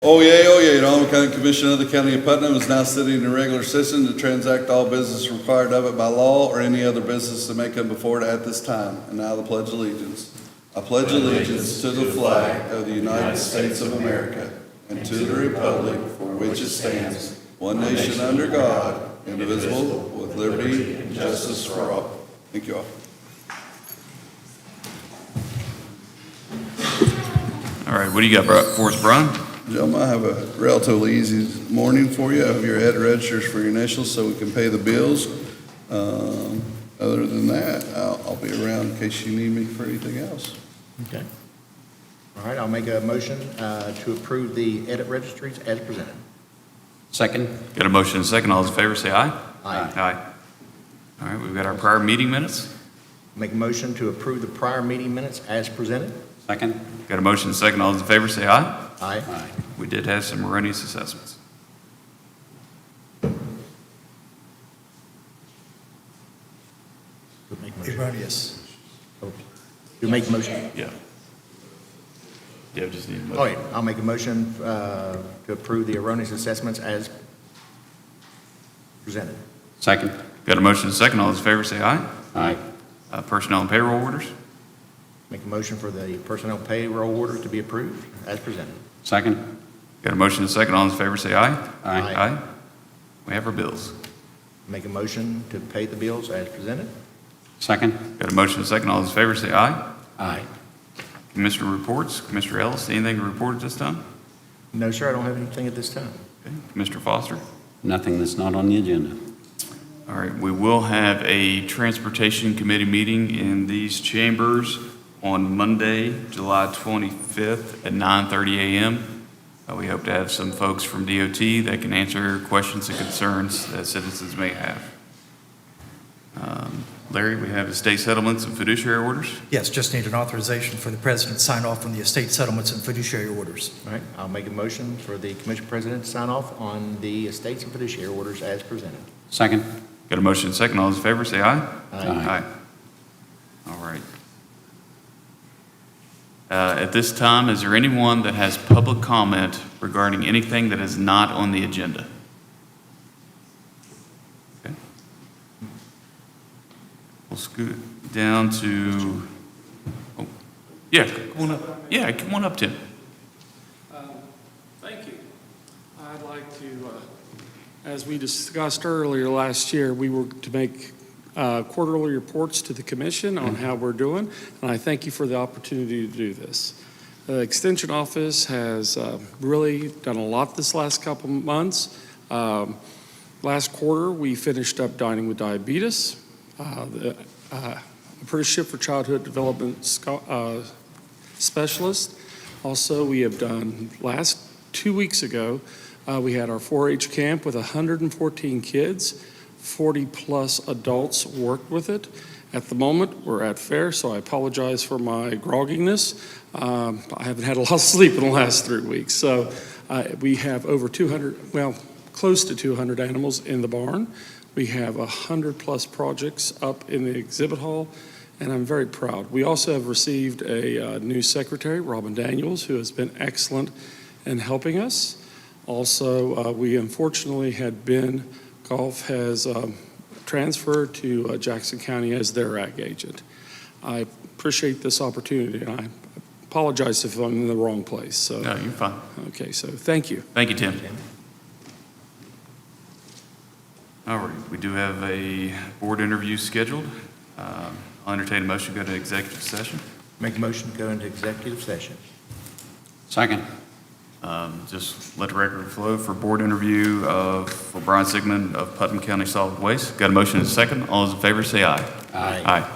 Oh yay, the Alma County Commission of the County of Putnam is now sitting in regular session to transact all business required of it by law or any other business that may come before it at this time. And now the Pledge of Allegiance. I pledge allegiance to the flag of the United States of America and to the republic for which it stands, one nation under God, indivisible, with liberty and justice for all. Thank you all. All right, what do you got for us, Brian? Gentlemen, I have a relatively easy morning for you. I have your head registers for your initials so we can pay the bills. Other than that, I'll be around in case you need me for anything else. Okay. All right, I'll make a motion to approve the edit registries as presented. Second. Got a motion and a second. All those in favor say aye. Aye. Aye. All right, we've got our prior meeting minutes. Make a motion to approve the prior meeting minutes as presented. Second. Got a motion and a second. All those in favor say aye. Aye. Aye. We did have some erroneous assessments. Erroneous. You make a motion? Yeah. Yeah, just need a motion. All right, I'll make a motion to approve the erroneous assessments as presented. Second. Got a motion and a second. All those in favor say aye. Aye. Personnel and payroll orders. Make a motion for the personnel payroll order to be approved as presented. Second. Got a motion and a second. All those in favor say aye. Aye. Aye. We have our bills. Make a motion to pay the bills as presented. Second. Got a motion and a second. All those in favor say aye. Aye. Commissioner reports. Commissioner Ellis, anything to report at this time? No, sir, I don't have anything at this time. Okay. Commissioner Foster. Nothing that's not on the agenda. All right, we will have a Transportation Committee meeting in these chambers on Monday, July 25th at 9:30 a.m. We hope to have some folks from DOT that can answer questions and concerns that citizens may have. Larry, we have estate settlements and fiduciary orders. Yes, just need an authorization for the president to sign off on the estate settlements and fiduciary orders. All right, I'll make a motion for the commission president to sign off on the estates and fiduciary orders as presented. Second. Got a motion and a second. All those in favor say aye. Aye. All right. At this time, is there anyone that has public comment regarding anything that is not on the agenda? Okay. We'll scoot down to, oh, yeah, come on up. Yeah, come on up, Tim. Thank you. I'd like to, as we discussed earlier last year, we were to make quarterly reports to the commission on how we're doing, and I thank you for the opportunity to do this. The Extension Office has really done a lot this last couple months. Last quarter, we finished up Dining with Diabetes, the Apprenticeship for Childhood Development Specialist. Also, we have done, 2 weeks ago, we had our 4-H camp with 114 kids. 40-plus adults worked with it. At the moment, we're at fair, so I apologize for my grogginess. I haven't had a lot of sleep in the last 3 weeks. So we have over 200, well, close to 200 animals in the barn. We have 100-plus projects up in the exhibit hall, and I'm very proud. We also have received a new secretary, Robin Daniels, who has been excellent in helping us. Also, we unfortunately had been Golf has transferred to Jackson County as their ag agent. I appreciate this opportunity, and I apologize if I'm in the wrong place. So, No, you're fine. okay, so thank you. Thank you, Tim. All right, we do have a board interview scheduled. I'll entertain a motion to go to executive session. Make a motion to go into executive session. Second. Just let the record flow for board interview for Brian Sigmund of Putnam County Solid Waste. Got a motion and a second. All those in favor say aye. Aye. Aye.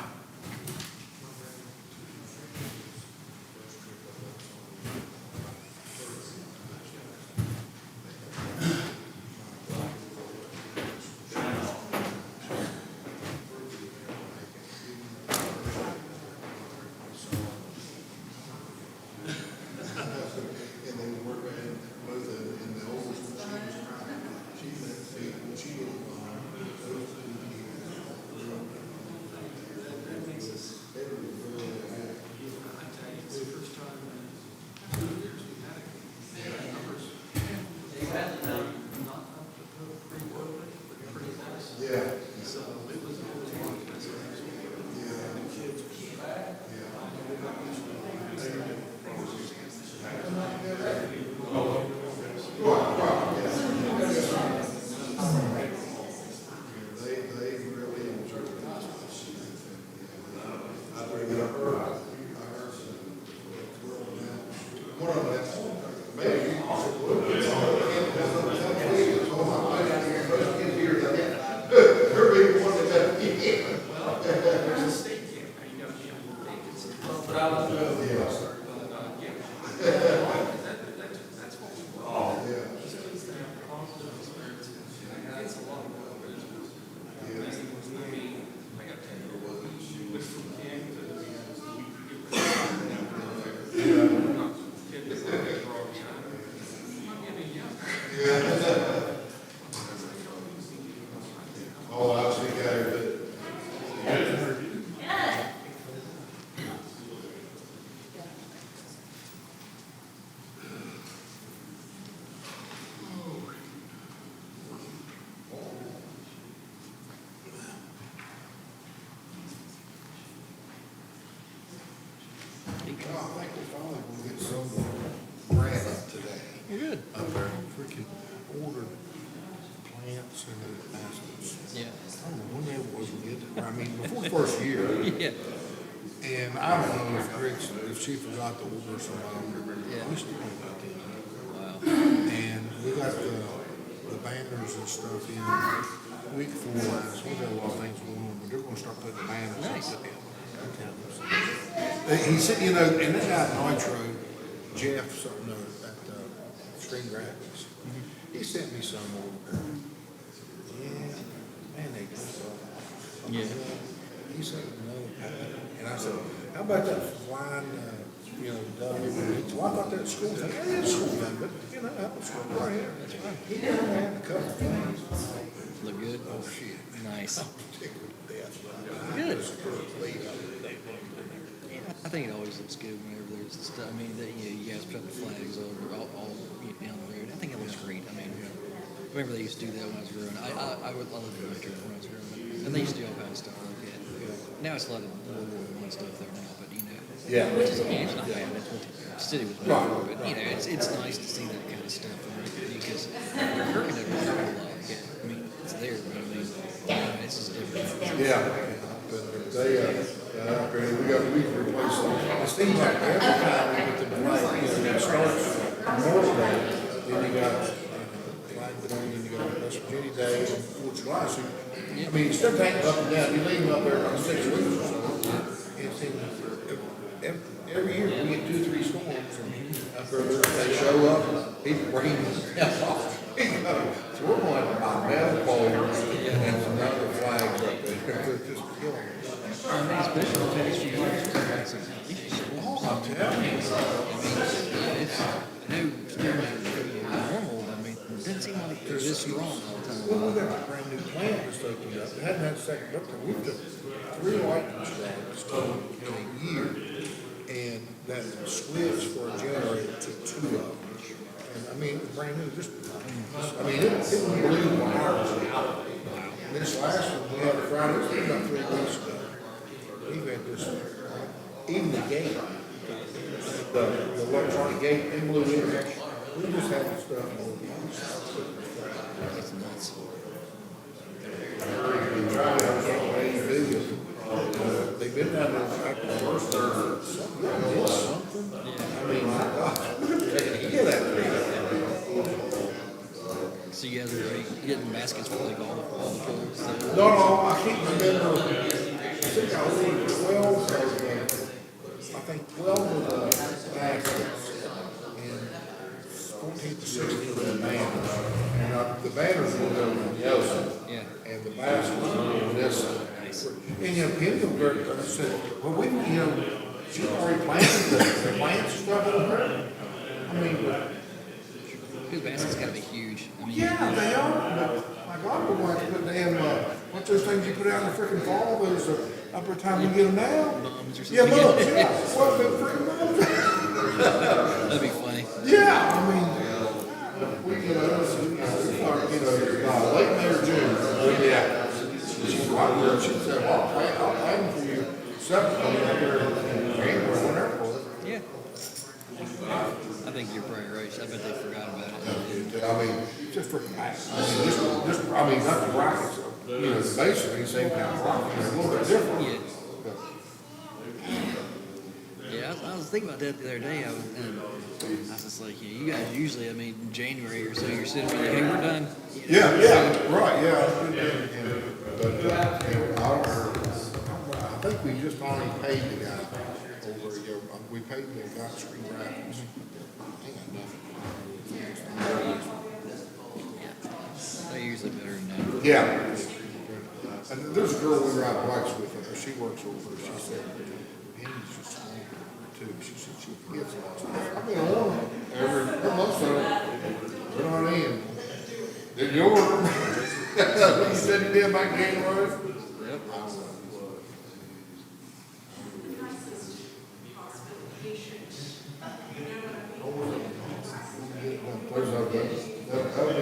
Oh, I see, guys. I think we finally will get some grant up today. Good. Up there, freaking ordered plants and baskets. Yeah. I don't know when that was, we get it. I mean, before the first year. Yeah. And I don't know if she forgot to order some, Yeah. we still don't got them. Wow. And we got the banners and stuff in week 4 last, we got a lot of things going on, but they're gonna start putting the banners Nice. up. He said, you know, and that guy Nitro, Jeff, something, at, Stream Graphics, he sent me some over there. Yeah, man, they good. Yeah. He said, no, and I said, how about that flying, you know, dove? Well, I thought that school thing, yeah, it's school thing, but, you know, that was school right here. That's right. He done had a couple things. Look good. Oh, shit. Nice. I'm tickled to death. Good. I was pleased. I think it always looks good whenever there's stuff. I mean, you guys put the flags over all down the road. I think it looks great. I mean, remember they used to do that when I was growing up. I loved the winter when I was growing up. And they used to do all kinds of stuff like that. Now it's a lot of little stuff there now, but Yeah. which is, it's not bad. That's what the city was made for. But, it's nice to see that kind of stuff because Kirk never did a whole lot like it. I mean, it's there, but I mean, it's just different. Yeah, but they, we replace them. It seems like every time we get them flag, it starts Memorial Day, then you got flag day, then you got West Virginia Day, and 4th of July. So, I mean, you still take them up and down. You leave them up there about 6 weeks or so. And it seems every year we get 2 or 3 storms, and up there they show up, people bring them off. So we're going to buy metal poles and some other flags up there. They're just killing us. I mean, especially the past few years, it's been some Oh, I'm telling you. it's normal. I mean, it doesn't seem like they're this strong all the time. Well, we got a brand new plant that's opened up. It hadn't had a second up there. We took 3 lightning strikes in a year. And that switch for a generator took 2 of them. And I mean, it was brand new. I mean, it blew wires out. This last one, we had a Friday, it was about 3 weeks ago. We've had this, even the gate, the electronic gate, it blew in. We just had this stuff all the time. It's nuts. They tried to understand what they do. They've been down there back to the first third. Something did something. I mean, my God, taking a hit out of it. So you guys are already getting baskets for like all the poles? So. No, I can't remember. I think I ordered 12 of the baskets and 14 to 16 of the banners. And the banners will go on the other side. Yeah. And the baskets will go on this side. And, you know, Penny said, well, we, you know, she already planted the plants and stuff over there. I mean, These baskets gotta be huge. I mean, yeah, they are, but my God, we're going to put damn, what's those things you put out in the freaking fall, those, upper time we get them now? Mums or Yeah, something. mums, yeah, what the freaking mums? That'd be funny. Yeah, I mean, we, you know, late May or June, we'll be out. She's right, she said, well, I'll pay them for you, separate, I mean, up there in January, whatever. Yeah. I think you're probably right. I bet they forgot about it. I mean, just freaking bad. I mean, just, I mean, not the brackets, you know, basically same kind of bracket, a little bit different. Yeah. Yeah, I was thinking about that the other day, and I was just like, you guys usually, I mean, in January or so, you're sitting there like, hey, we're done. Yeah, right, yeah. I think we just finally paid the guy over a year. We paid the guy screen graphics. Ain't got nothing. They're usually better than that. Yeah. And there's a girl we ride bikes with, she works over, she said, he's just small too. She said she forgets a lot of stuff. I've been on them every month, so they're not in. Did you order them? You said you did back in January? Yep. That'll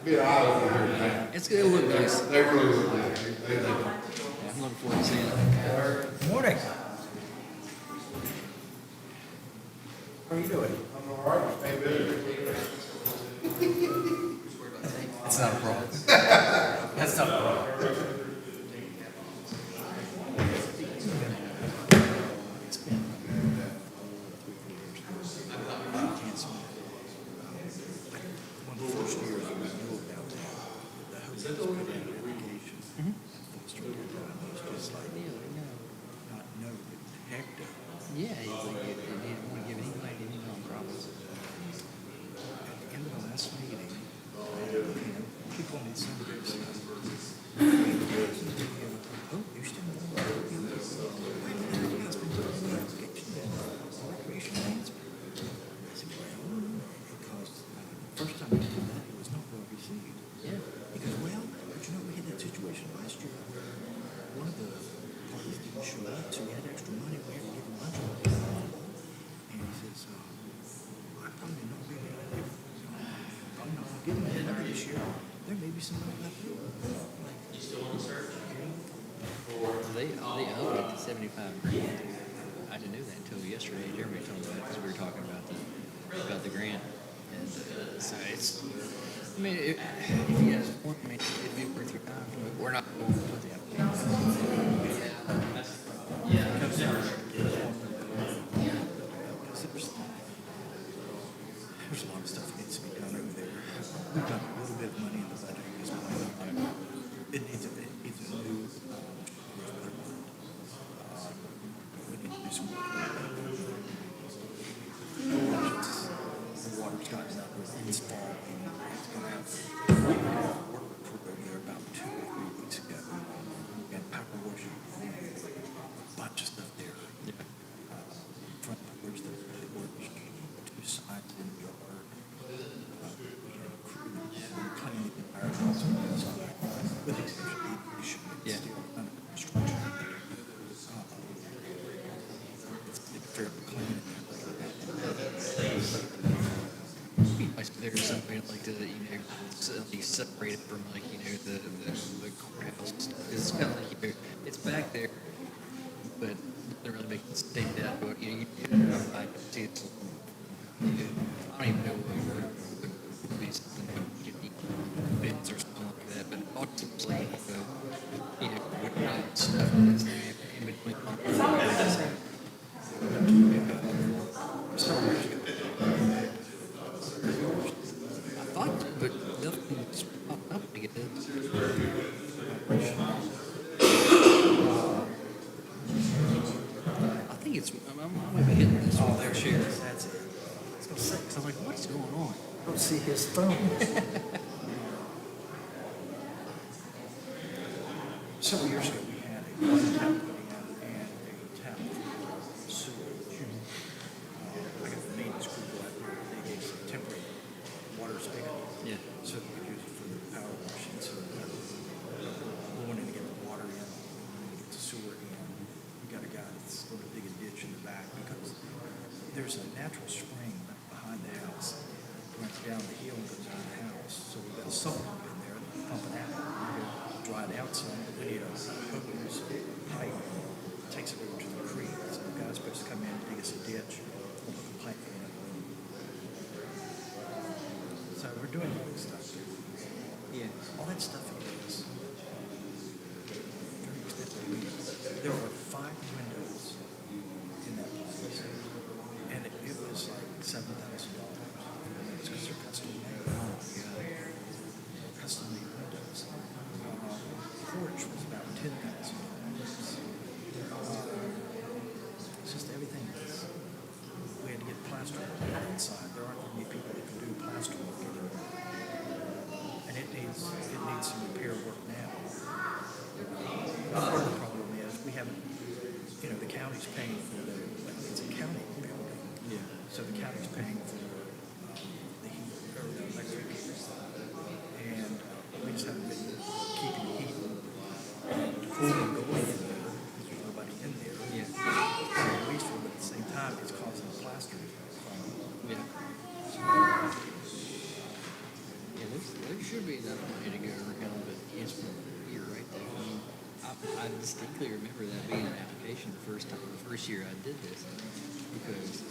be an eye over here now. It's gonna look nice. They really look good. They do. Yeah, I'm looking forward to seeing it. Morning. How you doing? I'm all right. Stay busy. That's not a problem. That's not a problem. One of the first years I knew about the hotel application. Just like, not know the heck to. Yeah, he's like, he didn't want to give anybody any non-profits. At the end of the last meeting, people need some of this. Oh, you still want to do this? Why haven't you guys been doing the application yet? Recreation management? I said, well, because first time I did that, it was not well received. Yeah. He goes, well, but you know, we had that situation last year where one of the parties didn't show up, so we had extra money, we had to give them lunch. And he says, I probably not really, I'm not giving them money this year. There may be some money left over. You still on the search? They owe it to 75 grand. I didn't know that until yesterday. Jeremy told me that because we were talking about the grant. And so it's, I mean, if you guys want, I mean, it'd be worth your time. We're not going to put the application. There's a lot of stuff that needs to be done over there. We've got a little bit of money in the budget at this point. It needs a new we need to do some work. The water's gotten up this fall, and it's going to have work crew over there about 2 or 3 weeks ago. And power washing, a bunch of stuff there. Front porch, the porch, 2 sides in the yard. We had a crew cleaning the fire house on the inside, with the exception of the issue. It's Yeah. still under construction. It's fairly clean. There's something like to, at least separate it from like, the courthouse. It's kind of like, it's back there, but it doesn't really make it stand out. But, you I see it's, I don't even know what would be something bins or something like that, but all seems like, wood stuff that's in between. I thought, but nothing's popped up to get this. I think it's, I'm maybe hitting this one there, Sharon. That's it. Because I'm like, what's going on? I don't see his phone. Several years ago, we had a water tap putting out and a tap for sewage. I got the maintenance crew go out there, they gave some temporary water spigot. Yeah. So we could use it for the power washing. So we wanted to get the water in, we wanted to get the sewer in. We got a guy that's going to dig a ditch in the back because there's a natural spring behind the house. Runs down the hill and goes out of the house. So we've got a salt pump in there, pumping out. Dry it out some, we need a hose pipe, takes it over to the creek. So the guy's supposed to come in, dig us a ditch, we'll put the pipe in it. So we're doing all this stuff. Yeah. All that stuff is very expensive. There are 5 windows in that place. so the county's paying for the heat, or the electric. And we just haven't been keeping the heat cool and going in there, because there's nobody in there. Yeah. It's wasteful, but at the same time, it's causing the plaster to fall. Yeah. Yeah, there should be enough money to go around, but you're right there. I mean, I distinctly remember that being an application the first year I did this, because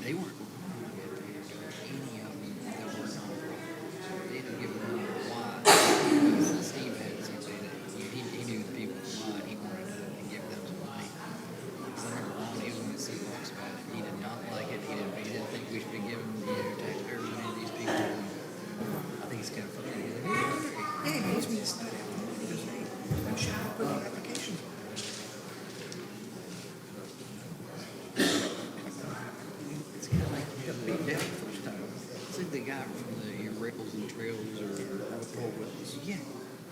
they weren't going to get any of them that weren't on the they didn't give them why. Because Steve had something that he knew the people why he wanted to give them some money. Because I remember Ron, he was on the Seahawks about it. He did not like it. He didn't think we should be giving taxpayer money to these people. I think it's kind of funny. He's like, Hey, he wants me to sign it. He goes, hey, I'm sure I'll put the applications on. it's kind of like you got beat down the first time. It's like the guy from the Rickles and Trails or Paul Willis. Yeah.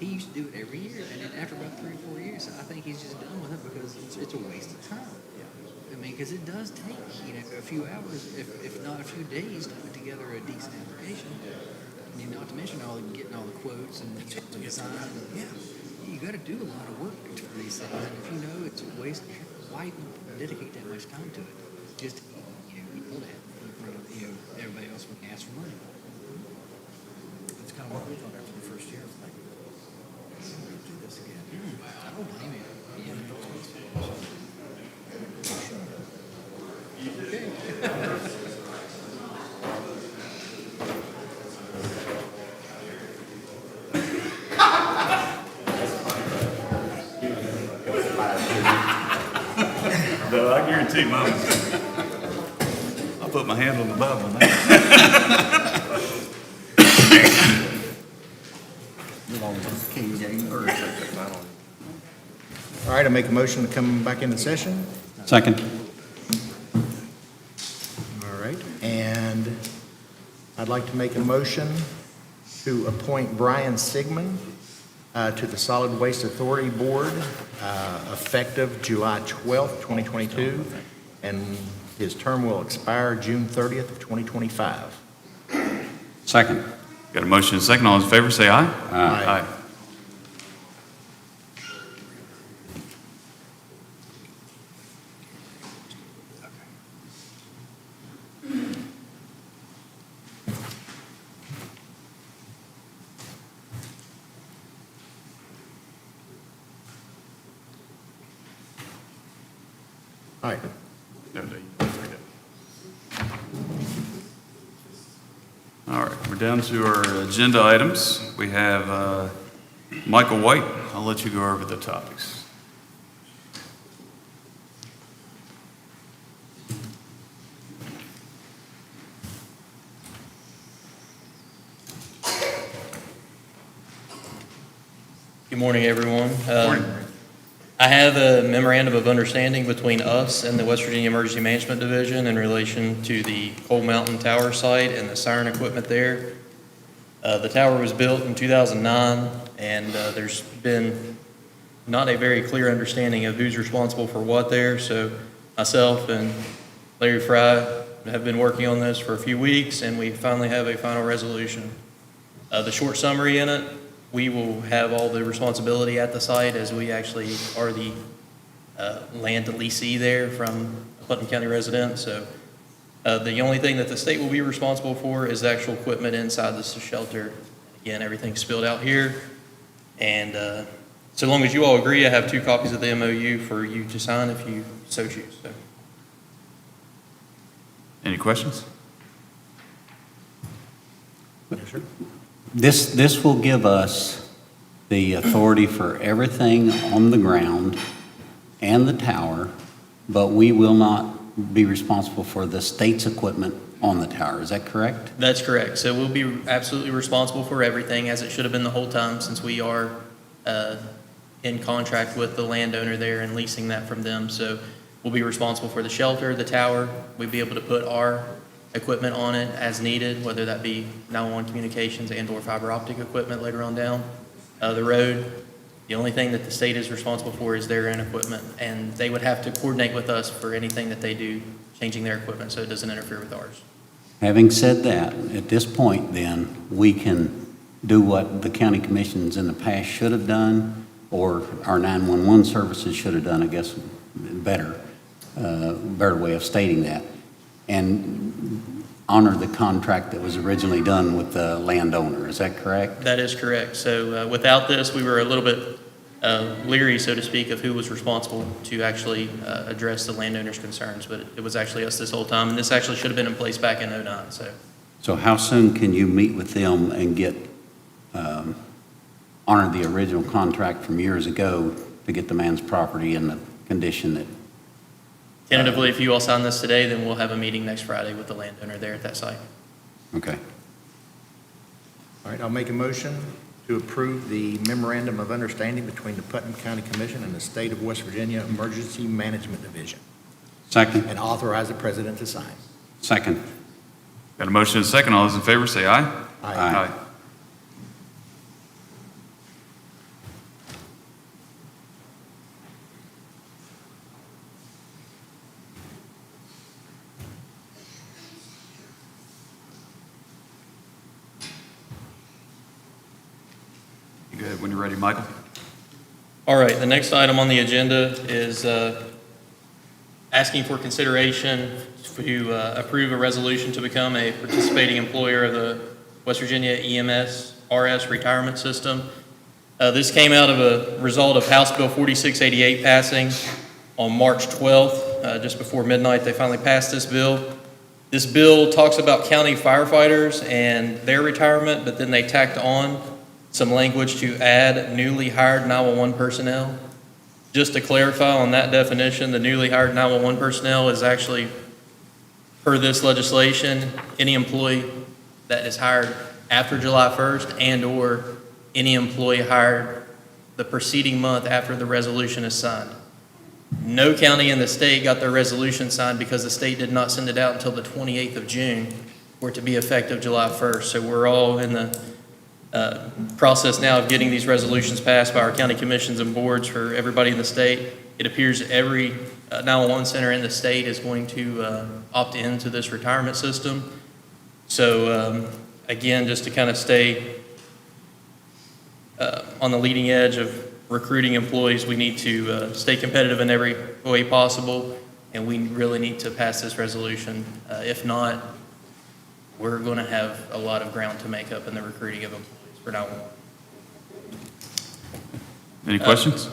He used to do it every year, and then after about 3 or 4 years, I think he's just done with it because it's a waste of time. I mean, because it does take a few hours, if not a few days, to put together a decent application. And not to mention getting all the quotes and the design. Yeah. You got to do a lot of work for these things, and if you know it's a waste, why even dedicate that much time to it? Just you know that in front of everybody else when you ask for money. That's kind of what we thought after the first year. It's like, I'm going to do this again. I don't blame you. No, I guarantee mine. I'll put my hand on the Bible now. All right, I make a motion to come back into session. Second. All right, and I'd like to make a motion to appoint Brian Sigmund to the Solid Waste Authority Board effective July 12th, 2022, and his term will expire June 30th of 2025. Second. Got a motion and a second. All those in favor say aye. Aye. All right. No, no, all right, we're down to our agenda items. We have Michael White. I'll let you go over the topics. Good morning, everyone. Morning. I have a memorandum of understanding between us and the West Virginia Emergency Management Division in relation to the Coal Mountain Tower site and the siren equipment there. The tower was built in 2009, and there's been not a very clear understanding of who's responsible for what there. So myself and Larry Fry have been working on this for a few weeks, and we finally have a final resolution. The short summary in it: we will have all the responsibility at the site, as we actually are the land leasee there from a Putnam County resident. So the only thing that the state will be responsible for is the actual equipment inside the shelter. Again, everything's spilled out here. And so long as you all agree, I have 2 copies of the MOU for you to sign if you so choose. So. Any questions? This will give us the authority for everything on the ground and the tower, but we will not be responsible for the state's equipment on the tower. Is that correct? That's correct. So we'll be absolutely responsible for everything, as it should have been the whole time, since we are in contract with the landowner there and leasing that from them. So we'll be responsible for the shelter, the tower. We'll be able to put our equipment on it as needed, whether that be 911 communications and or fiber optic equipment later on down the road. The only thing that the state is responsible for is their own equipment, and they would have to coordinate with us for anything that they do changing their equipment so it doesn't interfere with ours. Having said that, at this point, then, we can do what the county commissions in the past should have done, or our 911 services should have done, I guess, better way of stating that, and honor the contract that was originally done with the landowner. Is that correct? That is correct. So without this, we were a little bit leery, so to speak, of who was responsible to actually address the landowner's concerns, but it was actually us this whole time, and this actually should have been in place back in '09, so. So how soon can you meet with them and get, honor the original contract from years ago to get the man's property in the condition that? Tentatively, if you all sign this today, then we'll have a meeting next Friday with the landowner there at that site. Okay. All right, I'll make a motion to approve the memorandum of understanding between the Putnam County Commission and the State of West Virginia Emergency Management Division, Second. and authorize the president to sign. Second. Got a motion and a second. All those in favor say aye. Aye. You good when you're ready, Michael? All right, the next item on the agenda is asking for consideration to approve a resolution to become a participating employer of the West Virginia EMS RS retirement system. This came out of a result of House Bill 4688 passing on March 12th, just before midnight. They finally passed this bill. This bill talks about county firefighters and their retirement, but then they tacked on some language to add newly hired 911 personnel. Just to clarify on that definition, the newly hired 911 personnel is actually, per this legislation, any employee that is hired after July 1st and/or any employee hired the preceding month after the resolution is signed. No county in the state got their resolution signed because the state did not send it out until the 28th of June for it to be effective July 1st. So we're all in the process now of getting these resolutions passed by our county commissions and boards for everybody in the state. It appears every 911 center in the state is going to opt into this retirement system. So again, just to kind of stay on the leading edge of recruiting employees, we need to stay competitive in every way possible, and we really need to pass this resolution. If not, we're going to have a lot of ground to make up in the recruiting of employees for 911. Any questions?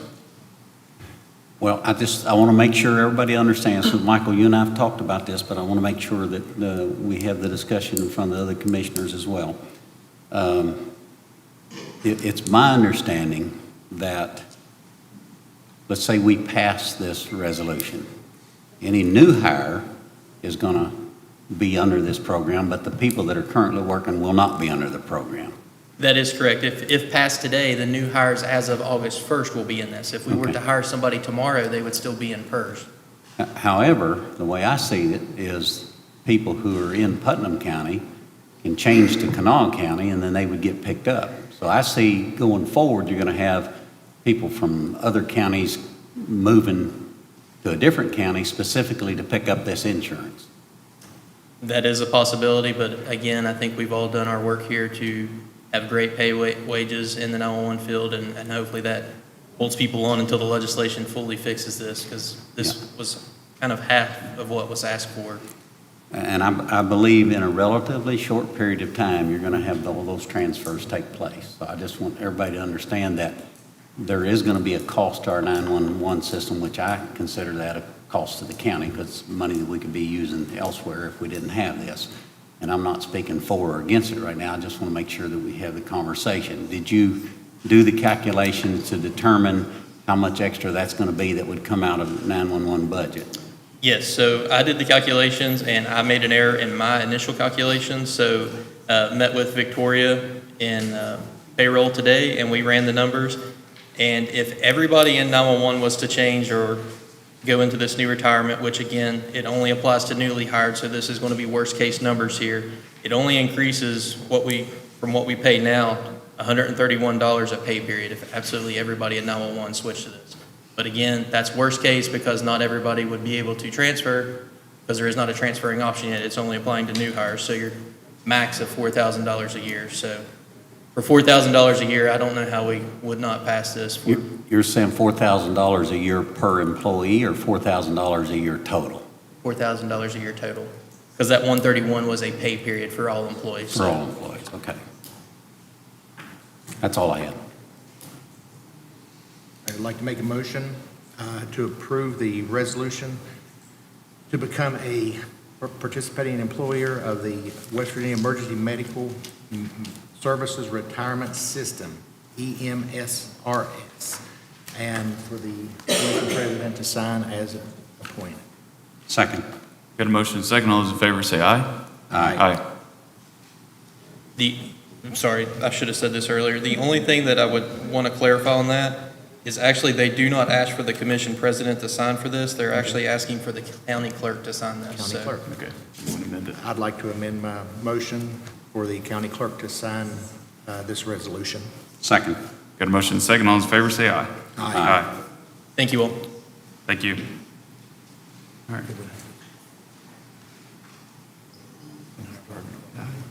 Well, I want to make sure everybody understands. So Michael, you and I have talked about this, but I want to make sure that we have the discussion in front of the other commissioners as well. It's my understanding that, let's say we pass this resolution, any new hire is going to be under this program, but the people that are currently working will not be under the program. That is correct. If passed today, the new hires as of August 1st will be in this. If we were Okay. to hire somebody tomorrow, they would still be in PERS. However, the way I see it is people who are in Putnam County can change to Kanawha County, and then they would get picked up. So I see going forward, you're going to have people from other counties moving to a different county specifically to pick up this insurance. That is a possibility, but again, I think we've all done our work here to have great pay wages in the 911 field, and hopefully that holds people on until the legislation fully fixes this, because this was kind of half of what was asked for. And I believe in a relatively short period of time, you're going to have all those transfers take place. So I just want everybody to understand that there is going to be a cost to our 911 system, which I consider that a cost to the county, because it's money that we could be using elsewhere if we didn't have this. And I'm not speaking for or against it right now. I just want to make sure that we have the conversation. Did you do the calculations to determine how much extra that's going to be that would come out of the 911 budget? Yes, so I did the calculations, and I made an error in my initial calculations. So met with Victoria in payroll today, and we ran the numbers. And if everybody in 911 was to change or go into this new retirement, which again, it only applies to newly hired, so this is going to be worst case numbers here. It only increases from what we pay now, $131 a pay period if absolutely everybody in 911 switched to this. But again, that's worst case because not everybody would be able to transfer because there is not a transferring option yet. It's only applying to new hires, so you're max of $4,000 a year. So for $4,000 a year, I don't know how we would not pass this. You're saying $4,000 a year per employee or $4,000 a year total? $4,000 a year total, because that 131 was a pay period for all employees. For all employees, okay. That's all I had. I'd like to make a motion to approve the resolution to become a participating employer of the West Virginia Emergency Medical Services Retirement System, EMSRS, and for the commission president to sign as appointed. Second. Got a motion and a second. All those in favor say aye. Aye. I'm sorry, I should have said this earlier. The only thing that I would want to clarify on that is actually they do not ask for the commission president to sign for this. They're actually asking for the county clerk to sign this. County So clerk. Okay. You want to amend it? I'd like to amend my motion for the county clerk to sign this resolution. Second. Got a motion and a second. All those in favor say aye. Aye. thank you all. Thank you. All right.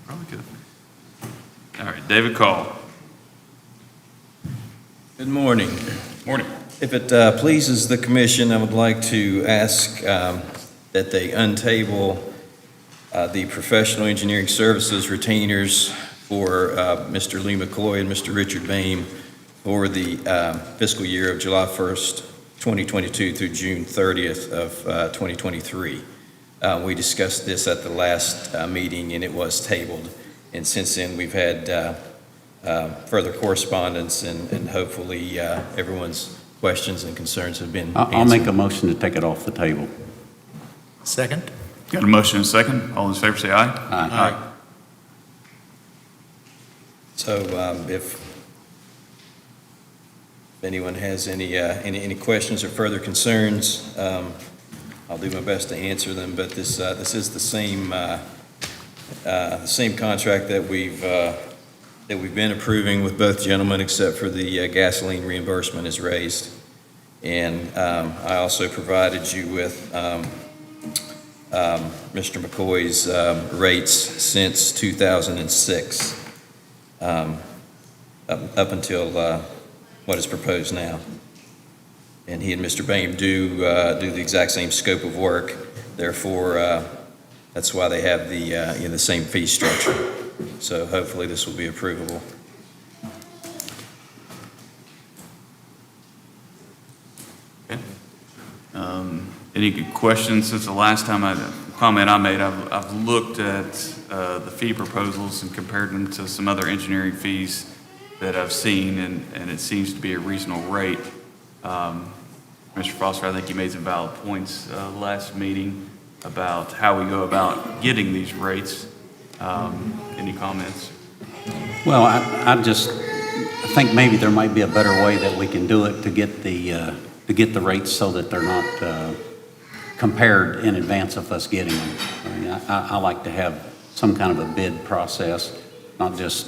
Probably could. All right, David Call. Good morning. Morning. If it pleases the commission, I would like to ask that they untable the professional engineering services retainers for Mr. Lee McCoy and Mr. Richard Boehm for the fiscal year of July 1st, 2022 through June 30th of 2023. We discussed this at the last meeting, and it was tabled. And since then, we've had further correspondence, and hopefully everyone's questions and concerns have been answered. I'll make a motion to take it off the table. Second? Got a motion and a second. All those in favor say aye. Aye. So if anyone has any questions or further concerns, I'll do my best to answer them. But this is the same contract that we've been approving with both gentlemen, except for the gasoline reimbursement is raised. And I also provided you with Mr. McCoy's rates since 2006, up until what is proposed now. And he and Mr. Boehm do the exact same scope of work. Therefore, that's why they have the same fee structure. So hopefully this will be approvable. Okay. Any questions since the last comment I made? I've looked at the fee proposals and compared them to some other engineering fees that I've seen, and it seems to be a reasonable rate. Mr. Foster, I think you made some valid points last meeting about how we go about getting these rates. Any comments? Well, I think maybe there might be a better way that we can do it to get the rates so that they're not compared in advance of us getting them. I mean, I like to have some kind of a bid process, not just,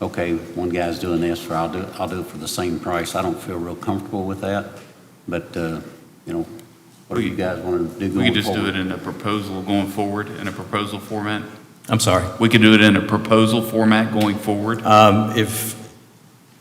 okay, one guy's doing this, or I'll do it for the same price. I don't feel real comfortable with that, but, what do you guys want to do going forward? We could just do it in a proposal going forward, in a proposal format. I'm sorry. We could do it in a proposal format going forward If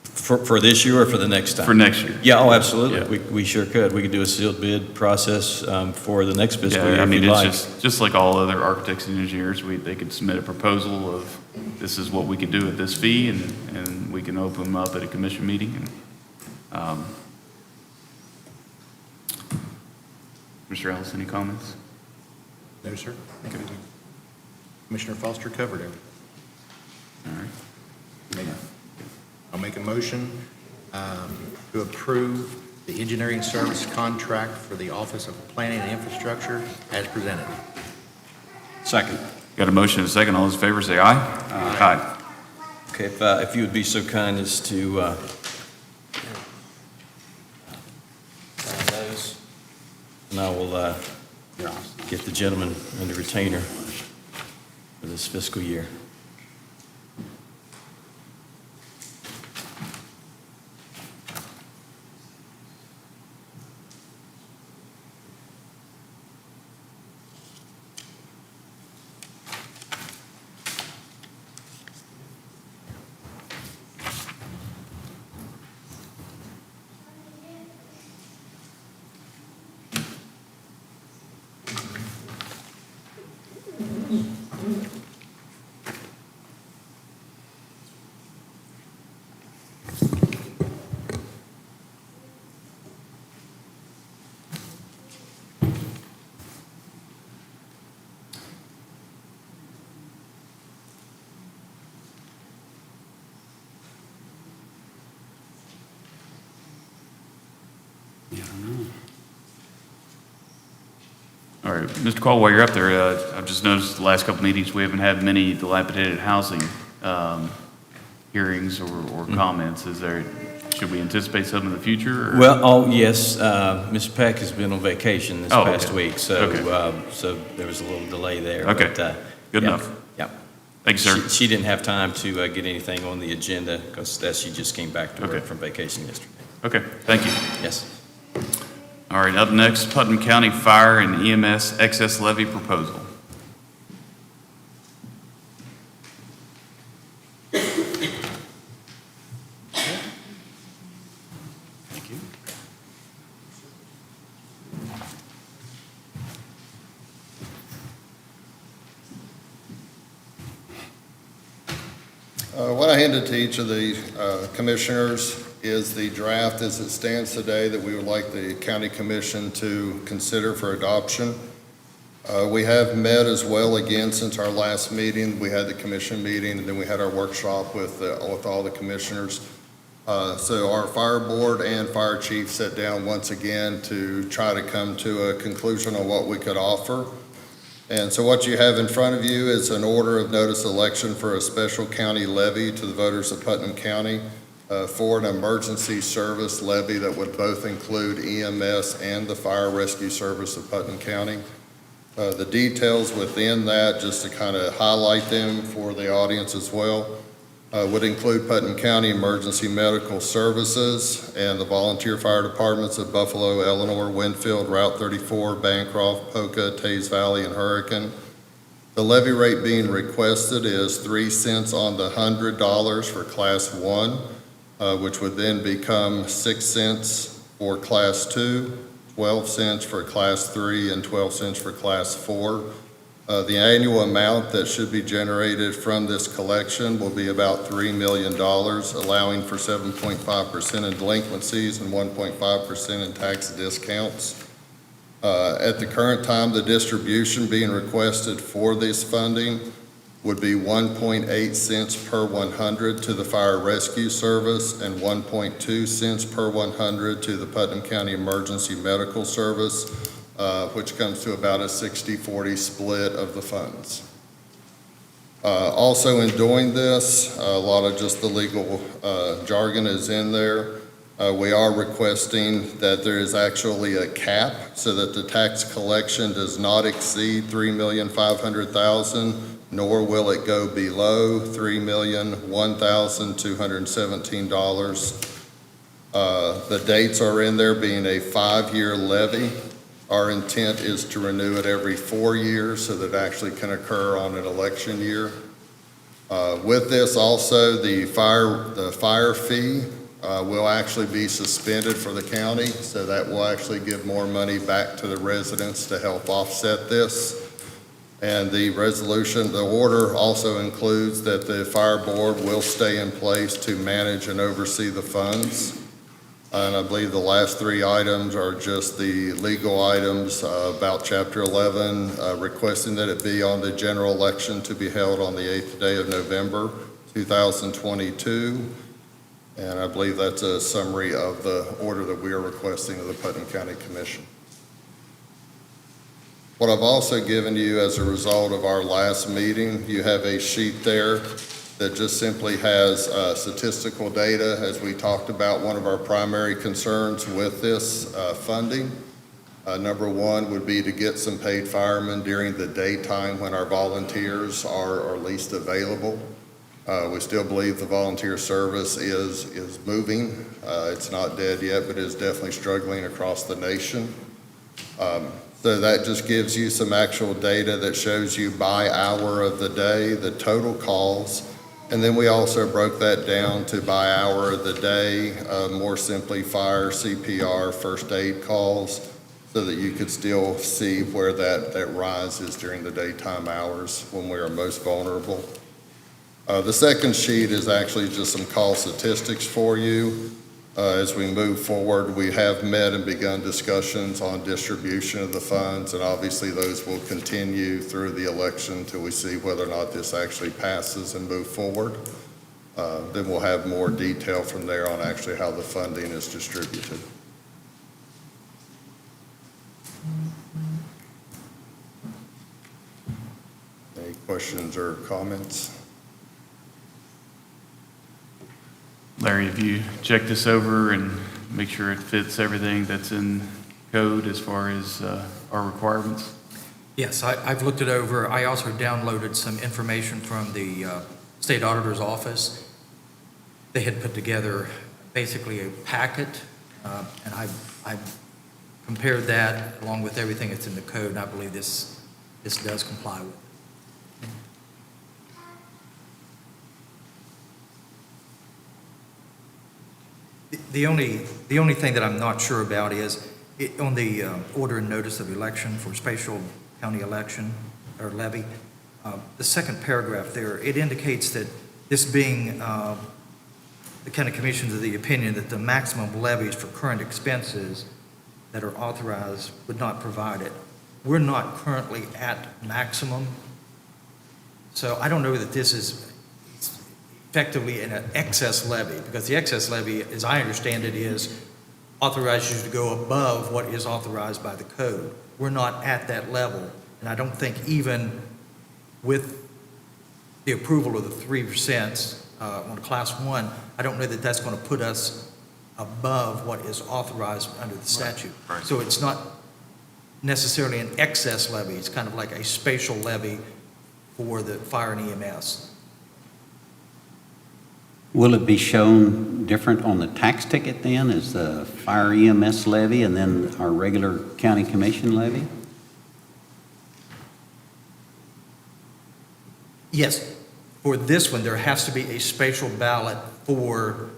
for this year or for the next time? for next year. Yeah, oh, absolutely. Yeah. We sure could. We could do a sealed bid process for the next fiscal year Yeah, I if mean, you'd it's like. just like all other architects and engineers, they could submit a proposal of, this is what we could do at this fee, and we can open them up at a commission meeting. And Mr. Ellis, any comments? No, sir. Okay. Commissioner Foster covered everything. All right. I'll make a motion to approve the engineering service contract for the Office of Planning and Infrastructure as presented. Second. Got a motion and a second. All those in favor say aye. Aye. Okay, if you would be so kind as to sign those, and I will get the gentleman and the retainer for this fiscal year. All right, Mr. Caldwell, while you're up there, I've just noticed the last couple meetings, we haven't had many dilapidated housing hearings or comments. Should we anticipate some in the future? Or? Well, yes, Mr. Peck has been on vacation this past okay. week, so, Okay. so there was a little delay there. Okay. But, Good yeah, enough. Yeah. Thank you, sir. She didn't have time to get anything on the agenda because she just came back to work Okay. from vacation yesterday. Okay, thank you. Yes. All right, up next, Putnam County Fire and EMS excess levy proposal. Thank you. What I handed to each of the commissioners is the draft as it stands today that we would like the county commission to consider for adoption. We have met as well again since our last meeting. We had the commission meeting, and then we had our workshop with all the commissioners. So our fire board and fire chief sat down once again to try to come to a conclusion on what we could offer. And so what you have in front of you is an order of notice election for a special county levy to the voters of Putnam County for an emergency service levy that would both include EMS and the fire rescue service of Putnam County. The details within that, just to kind of highlight them for the audience as well, would include Putnam County Emergency Medical Services and the volunteer fire departments of Buffalo, Eleanor, Winfield, Route 34, Bancroft, Poca, Taze Valley, and Hurricane. The levy rate being requested is 3 cents on the $100 for Class 1, which would then become 6 cents for Class 2, 12 cents for Class 3, and 12 cents for Class 4. The annual amount that should be generated from this collection will be about $3 million, allowing for 7.5% in delinquencies and 1.5% in tax discounts. At the current time, the distribution being requested for this funding would be 1.8 cents per 100 to the Fire Rescue Service and 1.2 cents per 100 to the Putnam County Emergency Medical Service, which comes to about a 60-40 split of the funds. Also in doing this, a lot of just the legal jargon is in there. We are requesting that there is actually a cap so that the tax collection does not exceed $3,500,000, nor will it go below $3,001,217. The dates are in there being a 5-year levy. Our intent is to renew it every 4 years so that it actually can occur on an election year. With this also, the fire fee will actually be suspended for the county, so that will actually give more money back to the residents to help offset this. And the resolution, the order also includes that the fire board will stay in place to manage and oversee the funds. And I believe the last 3 items are just the legal items about Chapter 11, requesting that it be on the general election to be held on the 8th day of November, 2022. And I believe that's a summary of the order that we are requesting of the Putnam County Commission. What I've also given you as a result of our last meeting, you have a sheet there that just simply has statistical data. As we talked about, one of our primary concerns with this funding, number one would be to get some paid firemen during the daytime when our volunteers are least available. We still believe the volunteer service is moving. It's not dead yet, but is definitely struggling across the nation. So that just gives you some actual data that shows you by hour of the day, the total calls. And then we also broke that down to by hour of the day, more simply fire, CPR, first aid calls, so that you could still see where that rise is during the daytime hours when we are most vulnerable. The second sheet is actually just some call statistics for you. As we move forward, we have met and begun discussions on distribution of the funds, and obviously those will continue through the election until we see whether or not this actually passes and move forward. Then we'll have more detail from there on actually how the funding is distributed. questions or comments? Larry, have you checked this over and make sure it fits everything that's in code as far as our requirements? Yes, I've looked it over. I also downloaded some information from the State Auditor's Office. They had put together basically a packet, and I compared that along with everything that's in the code, and I believe this does comply with it. The only thing that I'm not sure about is, on the order and notice of election for special county election or levy, the second paragraph there, it indicates that this being the county commission's of the opinion that the maximum levies for current expenses that are authorized would not provide it. We're not currently at maximum, so I don't know that this is effectively an excess levy, because the excess levy, as I understand it, is authorizes you to go above what is authorized by the code. We're not at that level, and I don't think even with the approval of the 3% on Class 1, I don't know that that's going to put us above what is authorized under the statute. Right. So it's not necessarily an excess levy. It's kind of like a spatial levy for the fire and EMS. Will it be shown different on the tax ticket then as the fire EMS levy and then our regular county commission levy? Yes, for this one, there has to be a spatial ballot for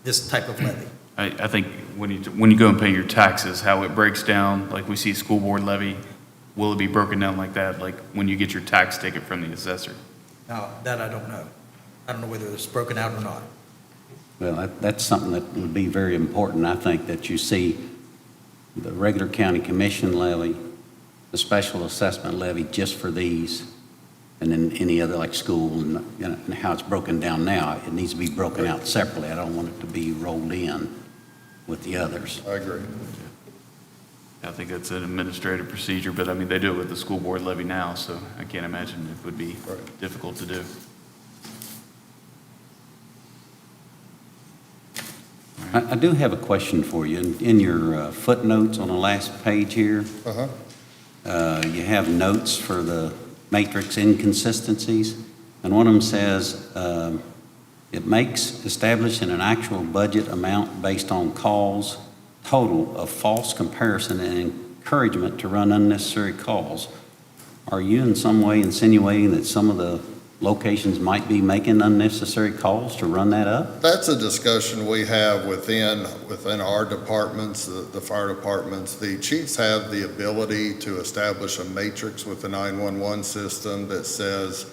this type of levy. I think when you go and pay your taxes, how it breaks down, like we see school board levy, will it be broken down like that, like when you get your tax ticket from the assessor? Now, that I don't know. I don't know whether it's broken out or not. Well, that's something that would be very important. I think that you see the regular county commission levy, the special assessment levy just for these, and then any other like school and, you know, and how it's broken down now. It needs to be broken out separately. I don't want it to be rolled in with the others. I agree. I think that's an administrative procedure, but I mean, they do it with the school board levy now, so I can't imagine it would be Right. difficult to do. I do have a question for you. In your footnotes on the last page here, Uh-huh. you have notes for the matrix inconsistencies, and one of them says, it makes establishing an actual budget amount based on calls total of false comparison and encouragement to run unnecessary calls. Are you in some way insinuating that some of the locations might be making unnecessary calls to run that up? That's a discussion we have within our departments, the fire departments. The chiefs have the ability to establish a matrix with the 911 system that says,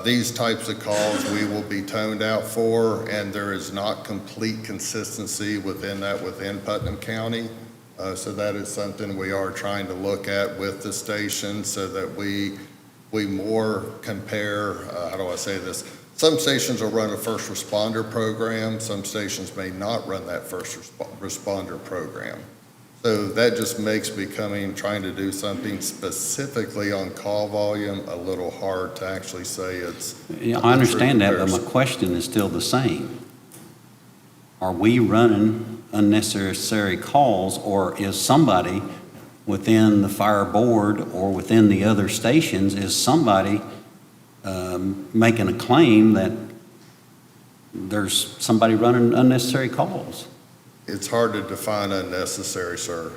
these types of calls we will be toned out for, and there is not complete consistency within Putnam County. So that is something we are trying to look at with the station so that we more compare, how do I say this? Some stations will run a first responder program. Some stations may not run that first responder program. So that just makes trying to do something specifically on call volume a little hard to actually say it's. Yeah, I understand that, but my comparison. question is still the same. Are we running unnecessary calls, or is somebody within the fire board or within the other stations, is somebody making a claim that there's somebody running unnecessary calls? It's hard to define unnecessary, sir.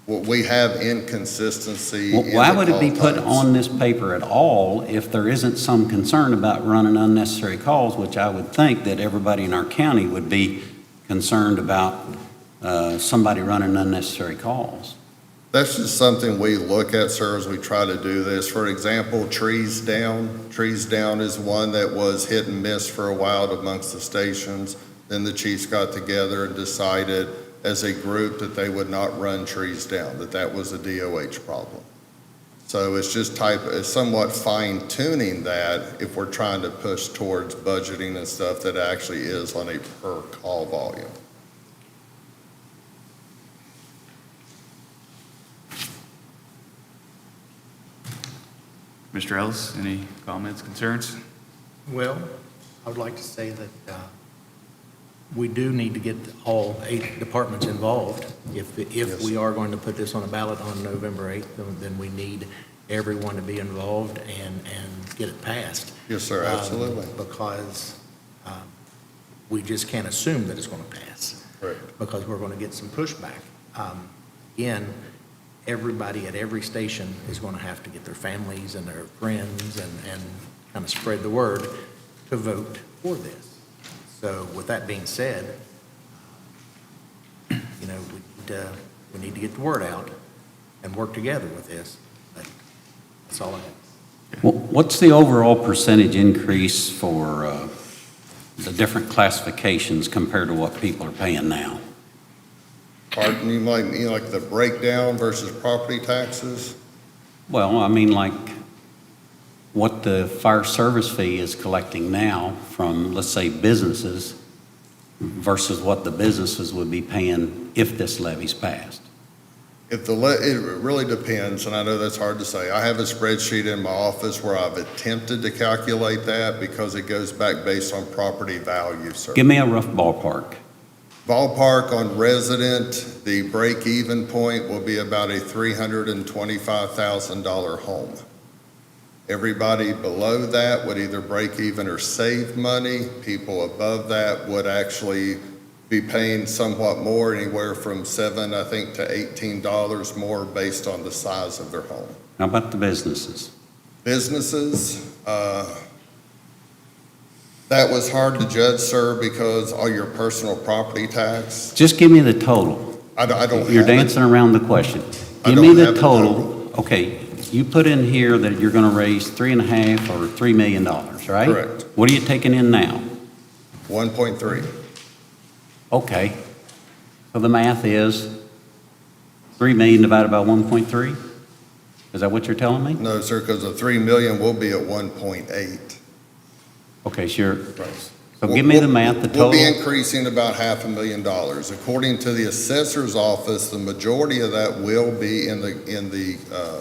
What we have inconsistency Well, in why the would it be call put times. on this paper at all if there isn't some concern about running unnecessary calls, which I would think that everybody in our county would be concerned about somebody running unnecessary calls? That's just something we look at, sir, as we try to do this. For example, trees down. Trees down is one that was hit and miss for a while amongst the stations. Then the chiefs got together and decided as a group that they would not run trees down, that was a DOH problem. So it's just it's somewhat fine tuning that if we're trying to push towards budgeting and stuff that actually is on a per call volume. Mr. Ellis, any comments, concerns? Well, I would like to say that we do need to get all 8 departments involved. If we are going to put this on a ballot on November 8th, then we need everyone to be involved and get it passed. Yes, sir, absolutely. Because we just can't assume that it's going to pass. Correct. Because we're going to get some pushback. Again, everybody at every station is going to have to get their families and their friends and kind of spread the word to vote for this. So with that being said, we need to get the word out and work together with this. But that's all I have. What's the overall percentage increase for the different classifications compared to what people are paying now? Pardon, you might mean like the breakdown versus property taxes? Well, I mean, like what the fire service fee is collecting now from, let's say, businesses versus what the businesses would be paying if this levy's passed. It really depends, and I know that's hard to say. I have a spreadsheet in my office where I've attempted to calculate that because it goes back based on property value, sir. Give me a rough ballpark. Ballpark on resident, the break-even point will be about a $325,000 home. Everybody below that would either break even or save money. People above that would actually be paying somewhat more, anywhere from $7, I think, to $18 more based on the size of their home. How about the businesses? Businesses, that was hard to judge, sir, because all your personal property tax, Just give me the total. I don't You're have it. dancing around the question. I Give don't me have the the total. Okay, you put in here that you're going to raise $3.5 or $3 million, right? Correct. What are you taking in now? 1.3. Okay. So the math is 3 million divided by 1.3? Is that what you're telling me? No, sir, because the 3 million will be at 1.8. Okay, sure. Right. So give me the math, the We'll be total. increasing about $500,000. According to the assessor's office, the majority of that will be in the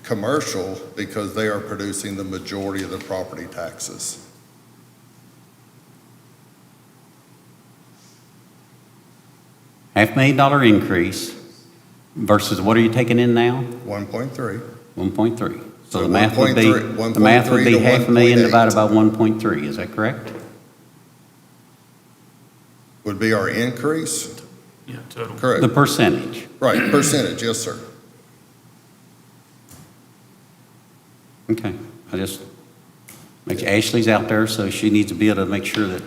commercial because they are producing the majority of the property taxes. $500,000 increase versus what are you taking in now? 1.3. 1.3. So So the math would be, 1.3 the math would be to $500,000 1.8. divided by 1.3, is that correct? Would be our increase? Yeah, total. Correct. The percentage. Right, percentage, yes, sir. Okay, Ashley's out there, so she needs to be able to make sure that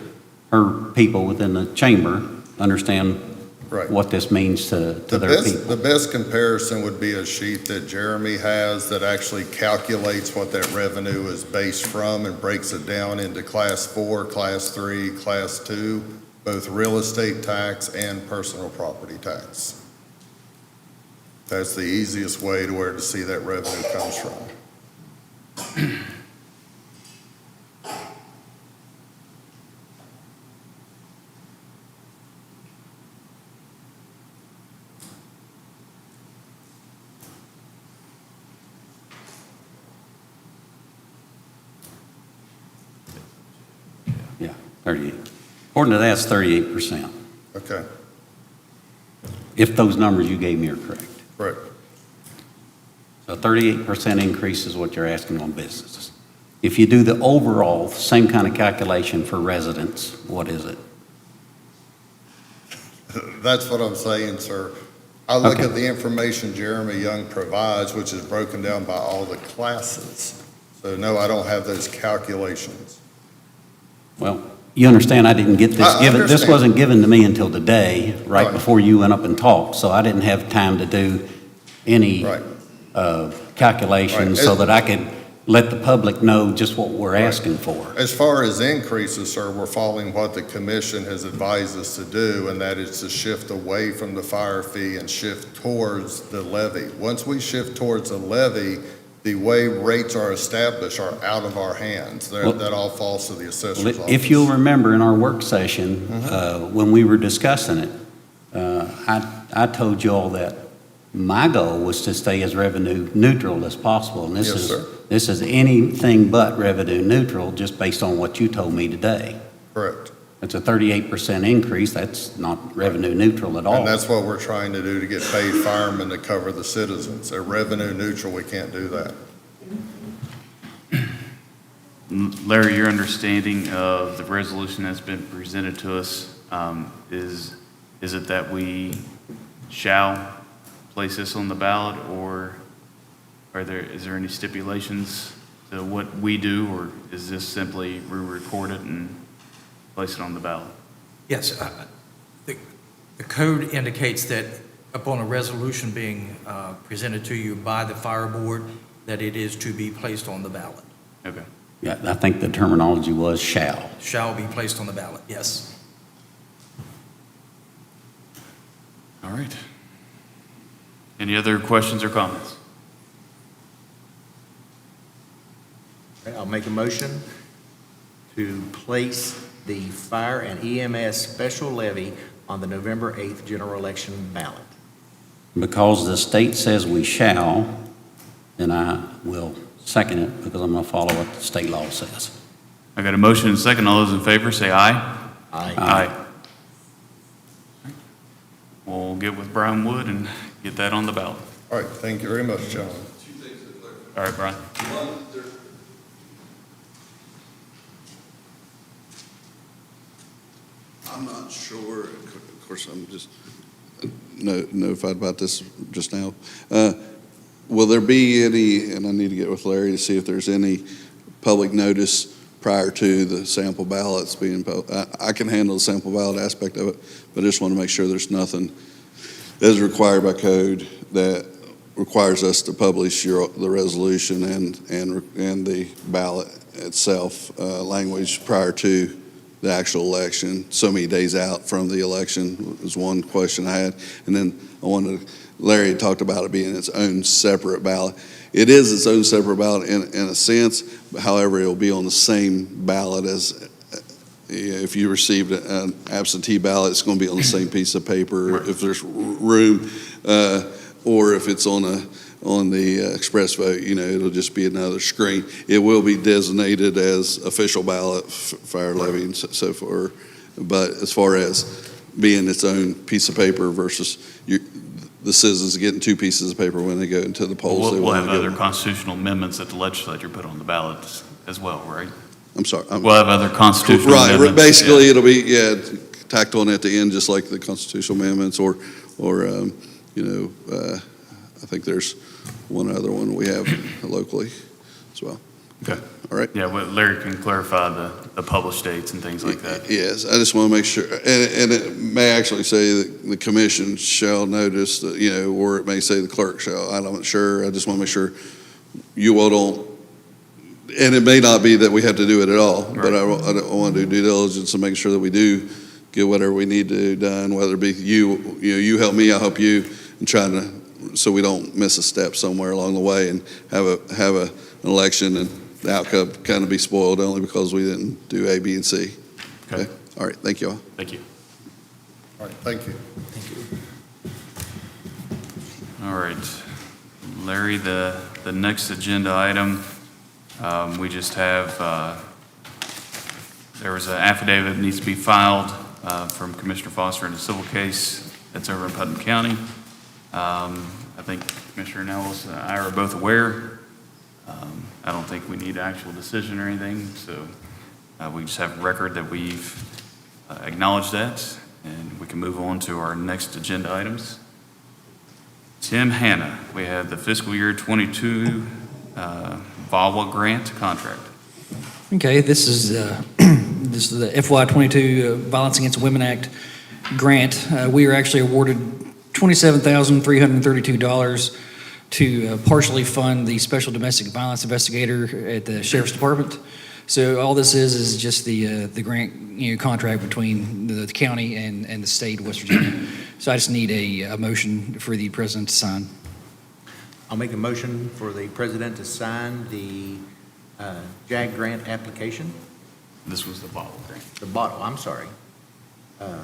her people within the chamber understand Right. what this means to The their best, people. the best comparison would be a sheet that Jeremy has that actually calculates what that revenue is based from and breaks it down into Class 4, Class 3, Class 2, both real estate tax and personal property tax. That's the easiest way to where to see that revenue comes from. Yeah, 38. According to that, it's 38%, Okay, if those numbers you gave me are correct. correct. So 38% increase is what you're asking on businesses. If you do the overall, same kind of calculation for residents, what is it? That's what I'm saying, sir. I look Okay. at the information Jeremy Young provides, which is broken down by all the classes. So no, I don't have those calculations. Well, you understand I didn't get this I given, this understand. wasn't given to me until today, right Right. before you went up and talked, so I didn't have time to do any Right. calculations Right. so that I could let the public know just what we're asking for. As far as increases, sir, we're following what the commission has advised us to do, and that is to shift away from the fire fee and shift towards the levy. Once we shift towards the levy, the way rates are established are out of our hands. Well- That all falls to the assessor's office. If you'll remember in our work session, when we were discussing it, I told you all that My goal was to stay as revenue neutral as possible, and Yes, sir. this is anything but revenue neutral, just based on what you told me today. Correct. It's a 38% increase, that's not revenue neutral at all. And that's what we're trying to do to get paid firemen to cover the citizens. They're revenue neutral, we can't do that. Larry, your understanding of the resolution that's been presented to us, is it that we shall place this on the ballot, or is there any stipulations to what we do, or is this simply we record it and place it on the ballot? Yes, the code indicates that upon a resolution being presented to you by the fire board, that it is to be placed on the ballot. Okay. Yeah, I think the terminology was shall. Shall be placed on the ballot, yes. All right. Any other questions or comments? Okay, I'll make a motion to place the fire and EMS special levy on the November 8th general election ballot. Because the state says we shall, then I will second it, because I'm going to follow what the state law says. I got a motion and a second. All those in favor say aye. Aye. We'll get with Brian Wood and get that on the ballot. All right, thank you very much, gentlemen. All right, Brian. I'm not sure, of course, I'm just notified about this just now. Will there be any, and I need to get with Larry to see if there's any public notice prior to the sample ballots being, I can handle the sample ballot aspect of it, but I just want to make sure there's nothing that is required by code that requires us to publish the resolution and the ballot itself, language prior to the actual election, so many days out from the election was one question I had. And then Larry talked about it being its own separate ballot. It is its own separate ballot in a sense, but however, it'll be on the same ballot as if you received an absentee ballot, it's going to be on the same piece of paper if there's room, or if it's on the express vote, it'll just be another screen. It will be designated as official ballot, fire levy and so forth. But as far as being its own piece of paper versus the citizens getting two pieces of paper when they go into the polls. We'll have other constitutional amendments that the legislature put on the ballot as well, right? I'm sorry. We'll have other constitutional amendments. Right, basically, it'll be, tacked on at the end, just like the constitutional amendments, or I think there's one other one we have locally as well. Okay. All right. Yeah, well, Larry can clarify the published dates and things like that. Yes, I just want to make sure, and it may actually say that the commission shall notice, that, or it may say the clerk shall, I'm not sure. I just want to make sure you all don't, and it may not be that we have to do it at all, but I want to do due diligence to make sure that we do get whatever we need to do done, whether it be you help me, I help you, and trying to, so we don't miss a step somewhere along the way and have an election and the outcome kind of be spoiled only because we didn't do A, B, and C. Okay. All right, thank you all. Thank you. All right, thank you. All right. Larry, the next agenda item, we just have, there was an affidavit that needs to be filed from Commissioner Foster in a civil case that's over in Putnam County. I think Commissioner Nellis and I are both aware. I don't think we need an actual decision or anything, so we just have a record that we've acknowledged that, and we can move on to our next agenda items. Tim Hanna, we have the fiscal year 22 VAWA grant contract. Okay, this is the FY22 Violence Against Women Act grant. We are actually awarded $27,332 to partially fund the Special Domestic Violence Investigator at the Sheriff's Department. So all this is just the grant contract between the county and the state of West Virginia. So I just need a motion for the president to sign. I'll make a motion for the president to sign the JAG grant application. This was the bottle grant. The bottle, I'm sorry. The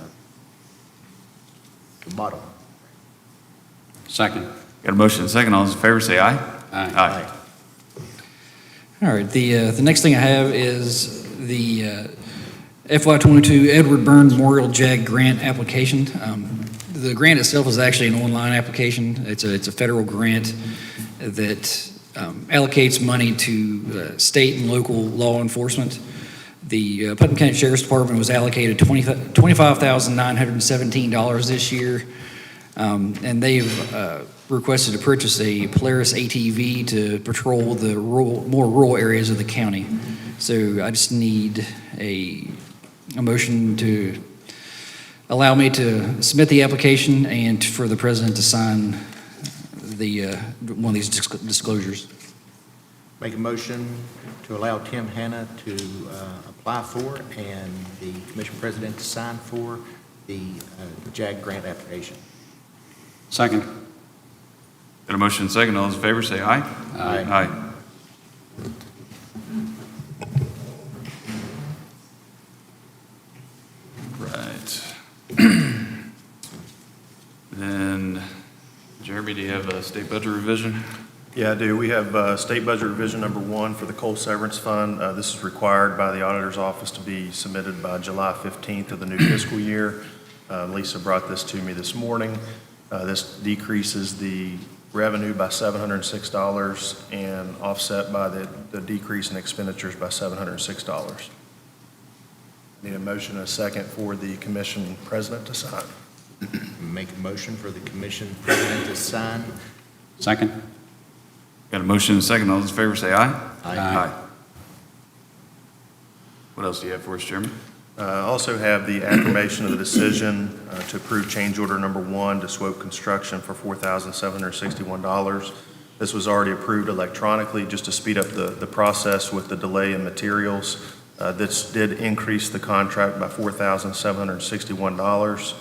bottle. Second. Got a motion and a second. All those in favor say aye. Aye. All right, the next thing I have is the FY22 Edward Byrne Memorial JAG Grant application. The grant itself is actually an online application. It's a federal grant that allocates money to state and local law enforcement. The Putnam County Sheriff's Department was allocated $25,917 this year, and they've requested to purchase a Polaris ATV to patrol the more rural areas of the county. So I just need a motion to allow me to submit the application and for the president to sign one of these disclosures. Make a motion to allow Tim Hanna to apply for and the commission president to sign for the JAG grant application. Second. Got a motion and a second. All those in favor say aye. Aye. Aye. Right. Then, Jeremy, do you have a state budget revision? Yeah, I do. We have state budget revision number 1 for the coal severance fund. This is required by the auditor's office to be submitted by July 15th of the new fiscal year. Lisa brought this to me this morning. This decreases the revenue by $706 and offset by the decrease in expenditures by $706. Need a motion and a second for the commission president to sign. Make a motion for the commission president to sign. Second. Got a motion and a second. All those in favor say aye. Aye. What else do you have for us, Jeremy? Also have the affirmation of the decision to approve change order number 1 to Swope Construction for $4,761. This was already approved electronically just to speed up the process with the delay in materials. This did increase the contract by $4,761,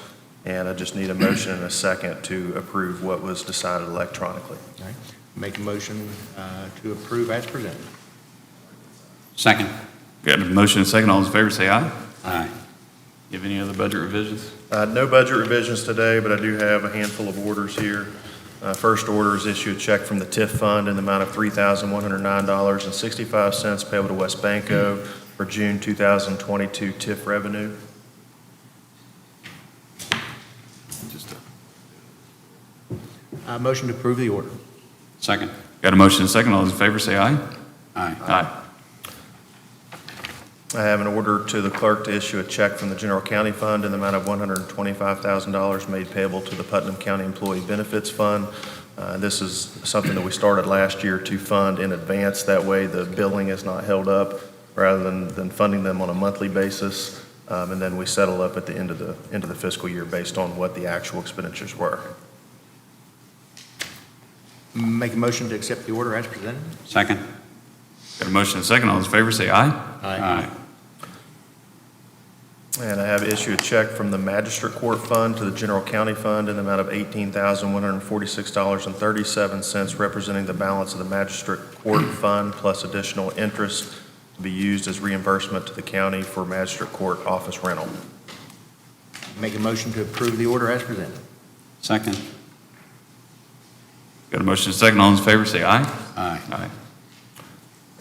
and I just need a motion and a second to approve what was decided electronically. All right. Make a motion to approve as presented. Second. Got a motion and a second. All those in favor say aye. Aye. You have any other budget revisions? No budget revisions today, but I do have a handful of orders here. First order is issue a check from the TIF fund in the amount of $3,109.65 payable to West Banco for June 2022 TIF revenue. Motion to approve the order. Second. Got a motion and a second. All those in favor say aye. Aye. Aye. I have an order to the clerk to issue a check from the General County Fund in the amount of $125,000 made payable to the Putnam County Employee Benefits Fund. This is something that we started last year to fund in advance. That way the billing is not held up rather than funding them on a monthly basis. And then we settle up at the end of the fiscal year based on what the actual expenditures were. Make a motion to accept the order as presented. Second. Got a motion and a second. All those in favor say aye. Aye. And I have issued a check from the Magistrate Court Fund to the General County Fund in the amount of $18,146.37, representing the balance of the Magistrate Court Fund plus additional interest to be used as reimbursement to the county for Magistrate Court office rental. Make a motion to approve the order as presented. Second. Got a motion and a second. All those in favor say aye. Aye. Aye.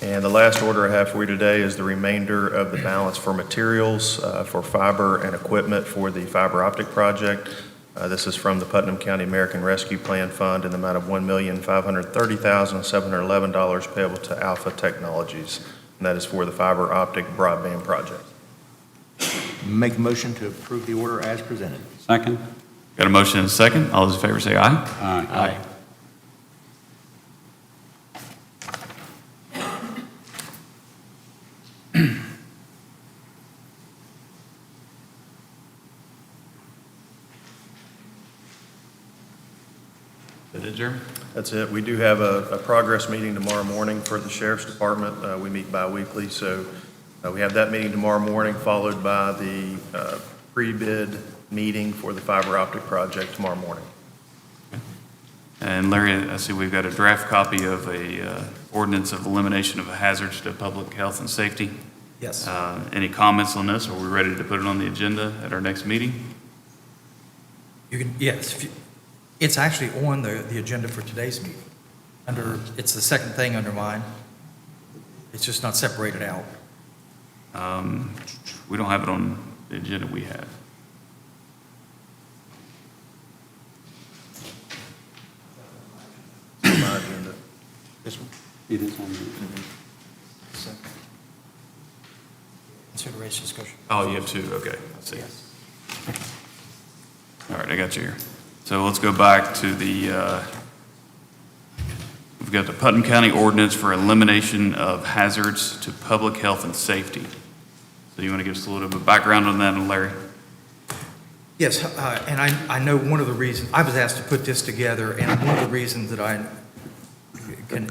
And the last order I have for you today is the remainder of the balance for materials for fiber and equipment for the fiber optic project. This is from the Putnam County American Rescue Plan Fund in the amount of $1,530,711 payable to Alpha Technologies. And that is for the fiber optic broadband project. Make a motion to approve the order as presented. Second. Got a motion and a second. All those in favor say aye. Aye. That it, Jeremy? That's it. We do have a progress meeting tomorrow morning for the Sheriff's Department. We meet bi-weekly, so we have that meeting tomorrow morning, followed by the pre-bid meeting for the fiber optic project tomorrow morning. And Larry, I see we've got a draft copy of a ordinance of elimination of hazards to public health and safety. Yes. Any comments on this? Are we ready to put it on the agenda at our next meeting? You can, yes, It's actually on the agenda for today's meeting. It's the second thing under mine. It's just not separated out. We don't have it on the agenda we have. My agenda. This one? It is on the, So, consideration discussion. Oh, you have two, okay, I see. All right, I got you here. So let's go back to we've got the Putnam County ordinance for elimination of hazards to public health and safety. So you want to give us a little bit of background on that, Larry? Yes, and I know one of the reasons, I was asked to put this together, and one of the reasons that I can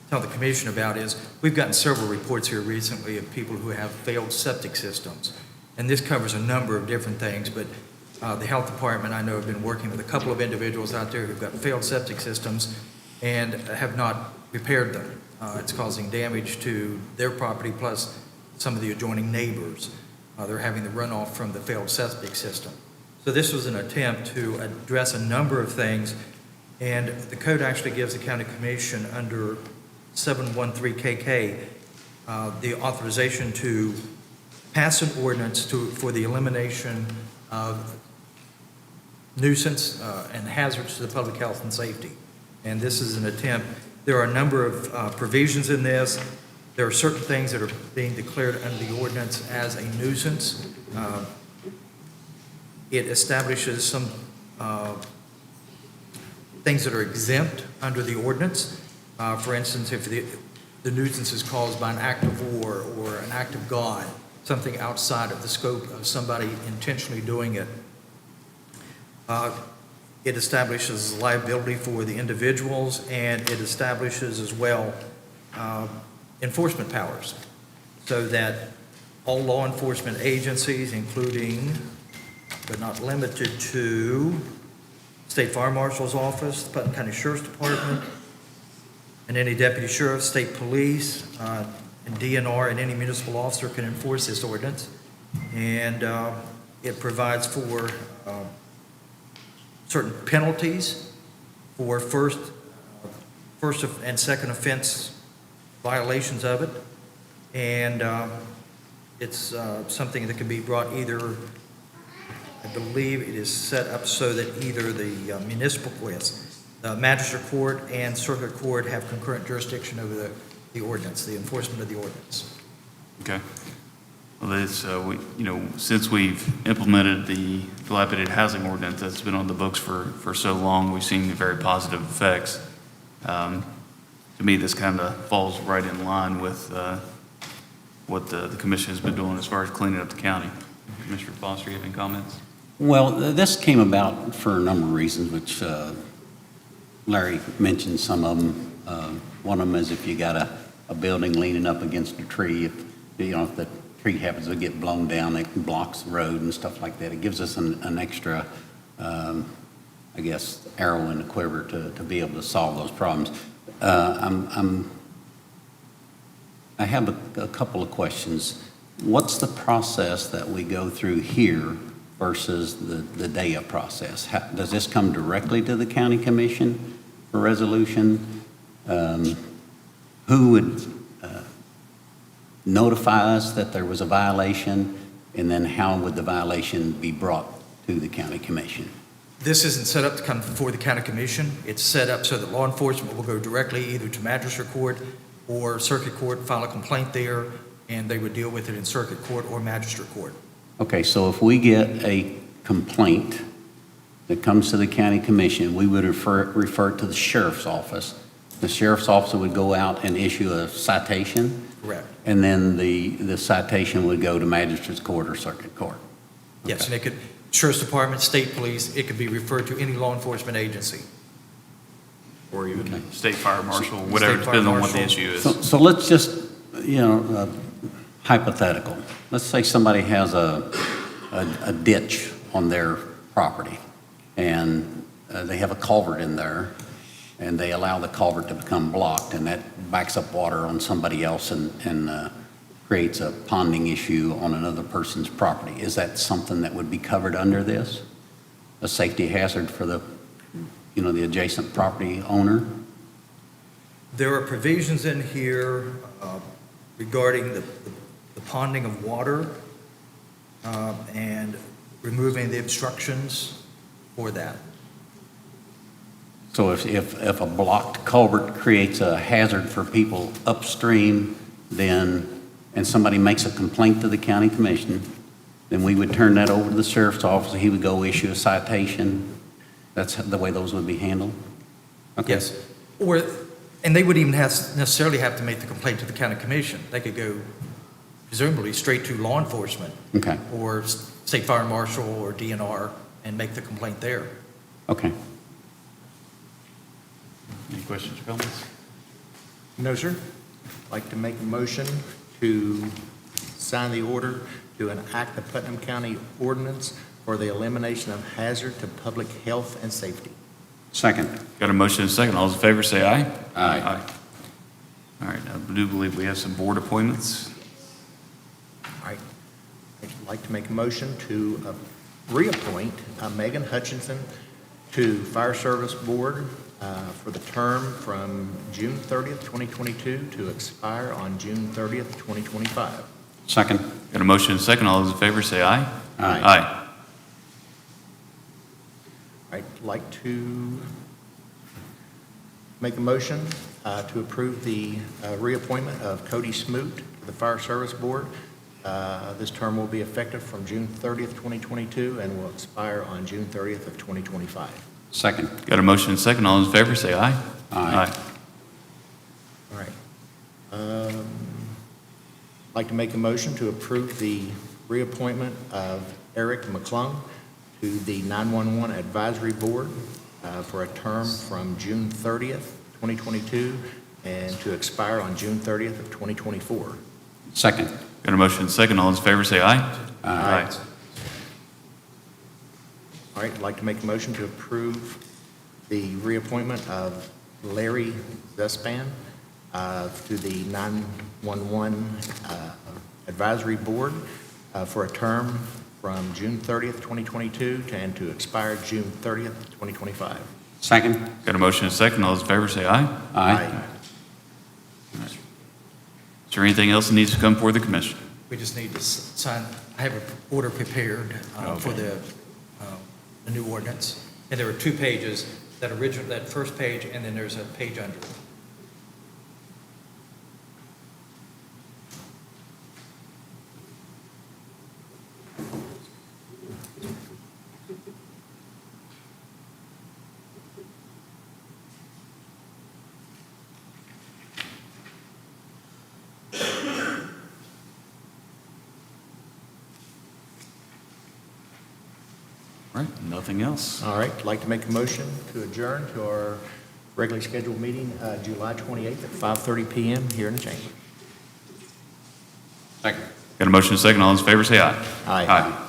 tell the commission about is, we've gotten several reports here recently of people who have failed septic systems. And this covers a number of different things, but the health department, I know, have been working with a couple of individuals out there who've got failed septic systems and have not repaired them. It's causing damage to their property, plus some of the adjoining neighbors. They're having the runoff from the failed septic system. So this was an attempt to address a number of things, and the code actually gives the county commission under 713KK the authorization to pass an ordinance for the elimination of nuisance and hazards to the public health and safety. And this is an attempt. There are a number of provisions in this. There are certain things that are being declared under the ordinance as a nuisance. It establishes some things that are exempt under the ordinance. For instance, if the nuisance is caused by an act of war or an act of God, something outside of the scope of somebody intentionally doing it. It establishes liability for the individuals, and it establishes as well enforcement powers, so that all law enforcement agencies, including but not limited to State Fire Marshal's Office, the Putnam County Sheriff's Department, and any deputy sheriff, state police, and DNR, and any municipal officer can enforce this ordinance. And it provides for certain penalties for first and second offense violations of it. And it's something that can be brought either, I believe it is set up so that either the municipal courts, the magistrate court and circuit court have concurrent jurisdiction over the ordinance, the enforcement of the ordinance. Okay. Well, since we've implemented the dilapidated housing ordinance that's been on the books for so long, we've seen very positive effects. To me, this kind of falls right in line with what the commission has been doing as far as cleaning up the county. Commissioner Foster, you have any comments? well, this came about for a number of reasons, which Larry mentioned some of them. One of them is if you got a building leaning up against a tree, if the tree happens to get blown down, it blocks the road and stuff like that. It gives us an extra, I guess, arrow in the quiver to be able to solve those problems. I have a couple of questions. What's the process that we go through here versus the DEA process? Does this come directly to the county commission for resolution? Who would notify us that there was a violation, and then how would the violation be brought to the county commission? This isn't set up to come before the county commission. It's set up so that law enforcement will go directly either to magistrate court or circuit court, file a complaint there, and they would deal with it in circuit court or magistrate court. Okay, so if we get a complaint that comes to the county commission, we would refer it to the sheriff's office. The sheriff's office would go out and issue a citation, Correct. and then the citation would go to magistrate's court or circuit court. Yes, and it could, sheriff's department, state police, it could be referred to any law enforcement agency. Or even state fire marshal, whatever, State fire depending on what the marshal. issue is. So let's just, hypothetical. Let's say somebody has a ditch on their property, and they have a culvert in there, and they allow the culvert to become blocked, and that backs up water on somebody else and creates a ponding issue on another person's property. Is that something that would be covered under this? A safety hazard for the the adjacent property owner? There are provisions in here regarding the ponding of water and removing the obstructions for that. So if a blocked culvert creates a hazard for people upstream, then, and somebody makes a complaint to the county commission, then we would turn that over to the sheriff's office, he would go issue a citation. That's the way those would be handled? Okay. Yes. And they wouldn't even necessarily have to make the complaint to the county commission. They could go presumably straight to law enforcement. Okay, Or state fire marshal or DNR and make the complaint there. okay. Any questions or comments? No, sir. I'd like to make a motion to sign the order to enact the Putnam County ordinance for the elimination of hazard to public health and safety. Second. Got a motion and a second. All those in favor say aye. Aye. All right, I do believe we have some board appointments. All right. I'd like to make a motion to reappoint Megan Hutchinson to Fire Service Board for the term from June 30th, 2022 to expire on June 30th, 2025. Second. Got a motion and a second. All those in favor say aye. Aye. Aye. I'd like to make a motion to approve the reappointment of Cody Smoot to the Fire Service Board. This term will be effective from June 30th, 2022, and will expire on June 30th of 2025. Second. Got a motion and a second. All those in favor say aye. Aye. All right. I'd like to make a motion to approve the reappointment of Eric McClung to the 911 Advisory Board for a term from June 30th, 2022, and to expire on June 30th of 2024. Second. Got a motion and a second. All those in favor say aye. Aye. All right, I'd like to make a motion to approve the reappointment of Larry Zuspan to the 911 Advisory Board for a term from June 30th, 2022, and to expire June 30th, 2025. Second. Got a motion and a second. All those in favor say aye. Aye. Is there anything else that needs to come before the commission? We just need to sign, I have an order prepared for the new ordinance. And there are 2 pages, that first page, and then there's a page under it. All right, nothing else. All right, I'd like to make a motion to adjourn to our regularly scheduled meeting, July 28th at 5:30 PM here in the chamber. Second. Got a motion and a second. All those in favor say aye. Aye. Aye.